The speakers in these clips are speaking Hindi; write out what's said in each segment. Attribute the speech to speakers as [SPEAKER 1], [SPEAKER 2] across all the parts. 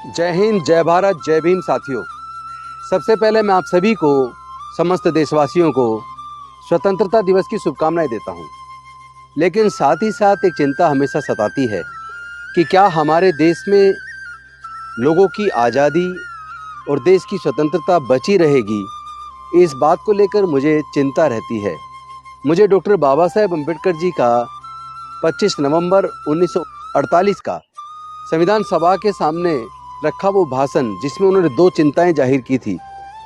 [SPEAKER 1] जय हिंद, जय भारत, जय भीम साथियों। सबसे पहले मैं आप सभी को, समस्त देशवासियों को स्वतंत्रता दिवस की शुभकामनाएं देता हूं। लेकिन साथ ही साथ एक चिंता हमेशा सताती है कि क्या हमारे देश में लोगों की आज़ादी और देश की स्वतंत्रता बची रहेगी। इस बात को लेकर मुझे चिंता रहती है। मुझे डॉक्टर बाबा साहेब अम्बेडकर जी का 25 नवंबर 1948 का संविधान सभा के सामने रखा वो भाषण, जिसमें उन्होंने 2 चिंताएं जाहिर की थी,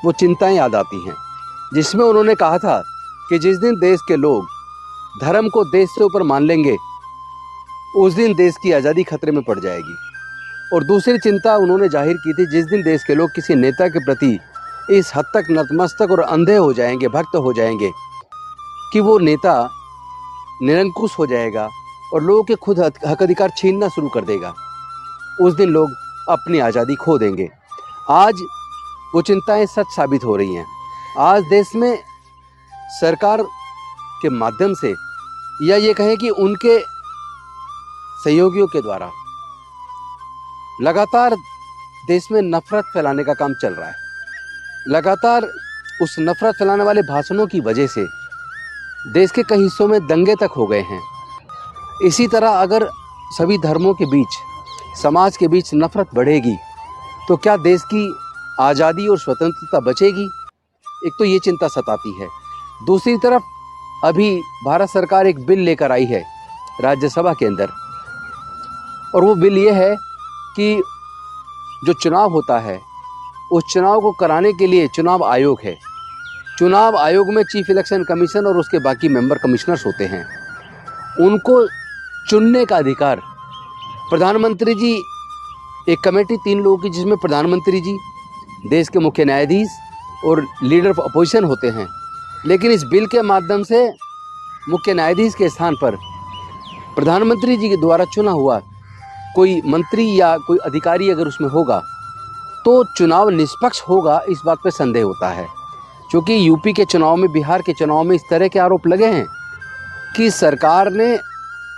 [SPEAKER 1] वो चिंताएं याद आती हैं। जिसमें उन्होंने कहा था कि जिस दिन देश के लोग धर्म को देश से ऊपर मान लेंगे, उस दिन देश की आज़ादी खतरे में पड़ जाएगी। और दूसरी चिंता उन्होंने जाहिर की थी, जिस दिन देश के लोग किसी नेता के प्रति इस हद तक नतमस्तक और अंधे हो जाएंगे, भक्त हो जाएंगे कि वो नेता निरंकुश हो जाएगा और लोगों के खुद हक अधिकार छीनना शुरू कर देगा, उस दिन लोग अपनी आज़ादी खो देंगे। आज वो चिंताएं सच साबित हो रही हैं। आज देश में सरकार के माध्यम से, या ये कहें कि उनके सहयोगियों के द्वारा, लगातार देश में नफरत फैलाने का काम चल रहा है। लगातार उस नफरत फैलाने वाले भाषणों की वजह से देश के कई हिस्सों में दंगे तक हो गए हैं। इसी तरह अगर सभी धर्मों के बीच, समाज के बीच नफरत बढ़ेगी तो क्या देश की आज़ादी और स्वतंत्रता बचेगी? एक तो ये चिंता सताती है। दूसरी तरफ अभी भारत सरकार एक बिल लेकर आई है राज्यसभा के अंदर, और वो बिल ये है कि जो चुनाव होता है, उस चुनाव को कराने के लिए चुनाव आयोग है। चुनाव आयोग में चीफ इलेक्शन कमीशन और उसके बाकी मेंबर कमिश्नर्स होते हैं। उनको चुनने का अधिकार प्रधानमंत्री जी, एक कमेटी 3 लोगों की, जिसमें प्रधानमंत्री जी, देश के मुख्य न्यायाधीश और लीडर ऑफ अपोजिशन होते हैं। लेकिन इस बिल के माध्यम से मुख्य न्यायाधीश के स्थान पर प्रधानमंत्री जी के द्वारा चुना हुआ कोई मंत्री या कोई अधिकारी अगर उसमें होगा तो चुनाव निष्पक्ष होगा, इस बात पर संदेह होता है। क्योंकि यूपी के चुनाव में, बिहार के चुनाव में इस तरह के आरोप लगे हैं कि सरकार ने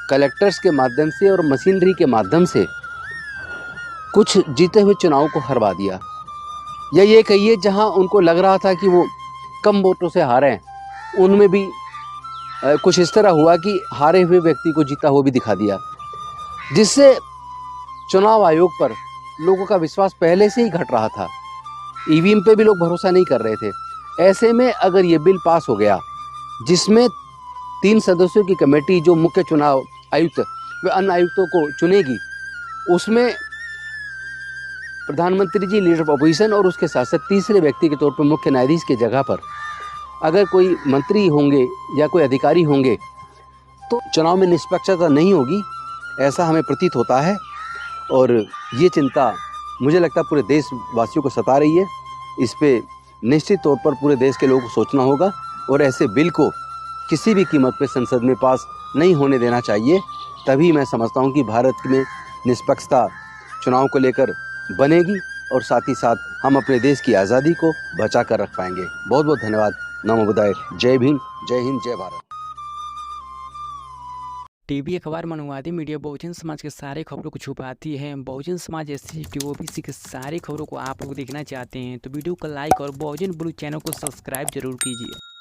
[SPEAKER 1] कलेक्टर्स के माध्यम से और मशीनरी के माध्यम से कुछ जीते हुए चुनाव को हरवा दिया, या ये कहिए जहां उनको लग रहा था कि वो कम वोटों से हारे हैं, उनमें भी कुछ इस तरह हुआ कि हारे हुए व्यक्ति को जीता हुआ भी दिखा दिया, जिससे चुनाव आयोग पर लोगों का विश्वास पहले से ही घट रहा था। ईवीएम पे भी लोग भरोसा नहीं कर रहे थे। ऐसे में अगर ये बिल पास हो गया, जिसमें 3 सदस्यों की कमेटी, जो मुख्य चुनाव आयुक्त व अन्य आयुक्तों को चुनेगी, उसमें प्रधानमंत्री जी, लीडर ऑफ अपोजिशन और उसके साथ साथ तीसरे व्यक्ति के तौर पर मुख्य न्यायाधीश की जगह पर अगर कोई मंत्री होंगे या कोई अधिकारी होंगे, तो चुनाव में निष्पक्षता नहीं होगी, ऐसा हमें प्रतीत होता है। और ये चिंता मुझे लगता है पूरे देशवासियों को सता रही है। इस पे निश्चित तौर पर पूरे देश के लोगों को सोचना होगा और ऐसे बिल को किसी भी कीमत पे संसद में पास नहीं होने देना चाहिए। तभी मैं समझता हूँ कि भारत में निष्पक्षता चुनाव को लेकर बनेगी और साथ ही साथ हम अपने देश की आज़ादी को बचा कर रख पाएंगे। बहुत बहुत धन्यवाद। नमो बुद्धाय। जय भीम, जय हिंद, जय भारत।
[SPEAKER 2] टीवी अखबार मनुवादी मीडिया बहुजन समाज के सारे खबरों को छुपाती है। बहुजन समाज SC OBC के सारी खबरों को आप लोग देखना चाहते हैं तो वीडियो को लाइक और बहुजन ब्लू चैनल को सब्सक्राइब जरूर कीजिए।